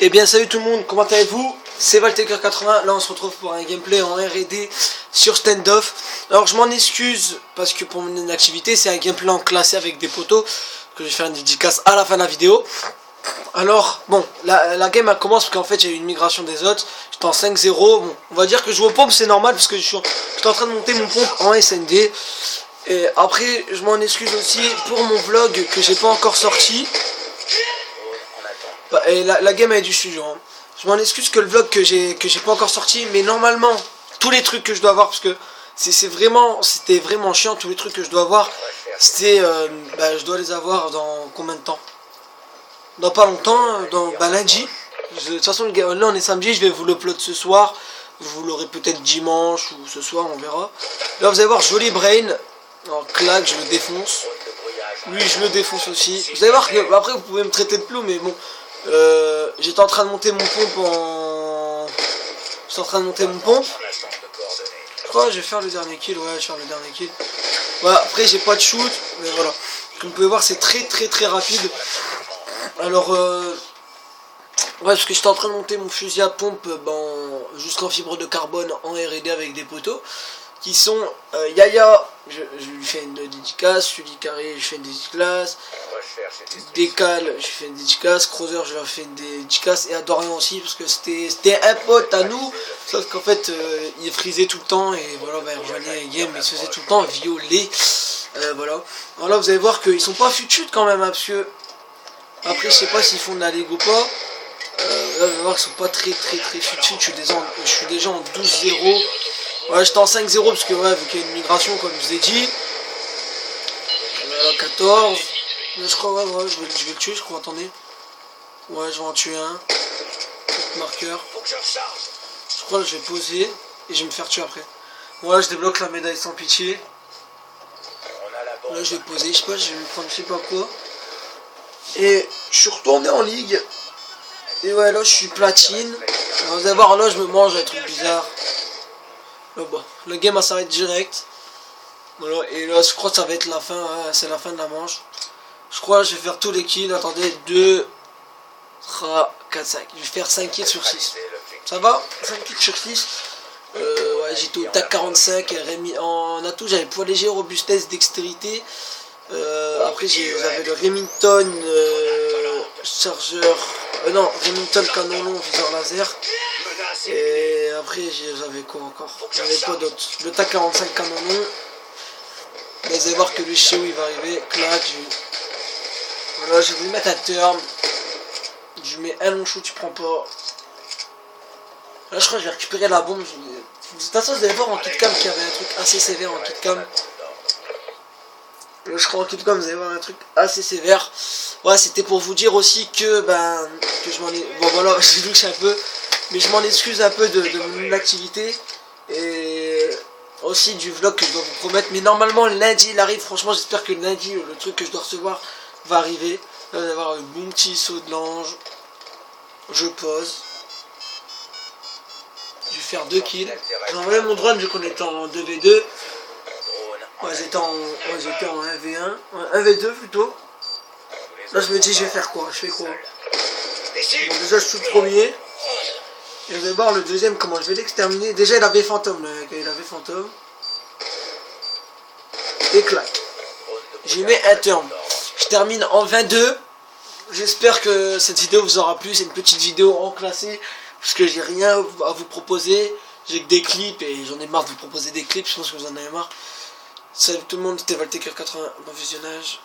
Eh bien salut tout le monde, comment allez-vous? C'est Valtaker80, là on se retrouve pour un gameplay en R&D sur standoff. Alors je m'en excuse parce que pour mon inactivité c'est un gameplay en classé avec des poteaux que je vais faire une dédicace à la fin de la vidéo. Alors bon, la game elle commence parce qu'en fait j'ai eu une migration des autres, j'étais en 5-0, bon, on va dire que je joue aux pompes, c'est normal parce que j'étais en train de monter mon pompe en SND. Et après je m'en excuse aussi pour mon vlog que j'ai pas encore sorti. Et la game est du studio, hein. Je m'en excuse que le vlog que j'ai pas encore sorti, mais normalement tous les trucs que je dois avoir, parce que c'était vraiment chiant, tous les trucs que je dois avoir, je dois les avoir dans combien de temps? Dans pas longtemps, lundi. De toute façon là on est samedi, je vais vous l'upload ce soir, vous l'aurez peut-être dimanche ou ce soir, on verra. Là vous allez voir Joli Brain, en claque, je le défonce. Lui je le défonce aussi. Vous allez voir que après vous pouvez me traiter de plou, mais bon. J'étais en train de monter mon pompe Je crois que je vais faire le dernier kill, ouais, je vais faire le dernier kill. Voilà, après j'ai pas de shoot, mais voilà. Comme vous pouvez voir c'est très rapide. Alors ouais, parce que j'étais en train de monter mon fusil à pompe jusqu'en fibre de carbone en R&D avec des poteaux. Qui sont Yaya, je lui fais une dédicace, Sully Carré, je fais une dédicace, Décal, je fais une dédicace, Crowser, je leur fais une dédicace, et à Dorian aussi, parce que c'était un pote à nous, sauf qu'en fait, il frisait tout le temps, et voilà, il rejoignait les games, il se faisait tout le temps violer, voilà. Alors là, vous allez voir qu'ils sont pas fut quand même, hein, parce que, après, je sais pas s'ils font de la Lego ou pas, là, vous allez voir qu'ils sont pas très fut, je suis déjà en 12-0. Ouais, j'étais en 5-0 parce que ouais, vu qu'il y a une migration comme je vous ai dit. 14. Je crois, ouais, je vais le tuer, je crois, attendez. Ouais, je vais en tuer un. Marqueur. Je crois que je vais poser et je vais me faire tuer après. Voilà, je débloque la médaille sans pitié. Là, je vais poser, je sais pas, je vais me prendre je sais pas quoi. Et je suis retourné en ligue. Et ouais, là, je suis platine. Alors, vous allez voir, là, je me mange un truc bizarre. Là bas, le game s'arrête direct. Voilà, et là je crois que ça va être la fin, hein, c'est la fin de la manche. Je crois que je vais faire tous les kills, attendez, 2, 3, 4, 5. Je vais faire 5 kills sur 6. Ça va? 5 kills sur 6. Ouais, j'étais au TAC 45, en atout j'avais poids léger, robustesse, dextérité. Après j'avais le Remington chargeur. Non, Remington canon long, viseur laser. Et après j'avais quoi encore? J'avais pas d'autre. Le TAC 45 canon long. Vous allez voir que le Sheo il va arriver. Clac, voilà, je vais lui mettre un turn. Je lui mets un long shoot, tu prends pas. Là je crois que je vais récupérer la bombe. De toute façon vous allez voir en kitcam qu'il y avait un truc assez sévère en kitcam. Là je crois en kitcam vous allez voir un truc assez sévère. Ouais, c'était pour vous dire aussi que je m'en ai. Bon voilà, j'ai vu que c'est un peu. Mais je m'en excuse un peu de mon activité. Et aussi du vlog que je dois vous promettre. Mais normalement lundi il arrive. Franchement j'espère que lundi le truc que je dois recevoir va arriver. Là on va avoir un bon petit saut de l'ange. Je pose. Je vais faire 2 kills. J'ai envoyé mon drone vu qu'on était en 2v2. Ouais, j'étais en 1v1. 1v2 plutôt. Là je me dis je vais faire quoi? Je fais quoi? Bon, déjà je suis le premier. Et je vais voir le deuxième comment je vais l'exterminer. Déjà il avait fantôme, il avait fantôme. Et clac. J'y mets un turn. Je termine en 22. J'espère que cette vidéo vous aura plu. C'est une petite vidéo en classé. Parce que j'ai rien à vous proposer. J'ai que des clips et j'en ai marre de vous proposer des clips. Je pense que vous en avez marre. Salut tout le monde, c'était Valtaker80. Bon visionnage.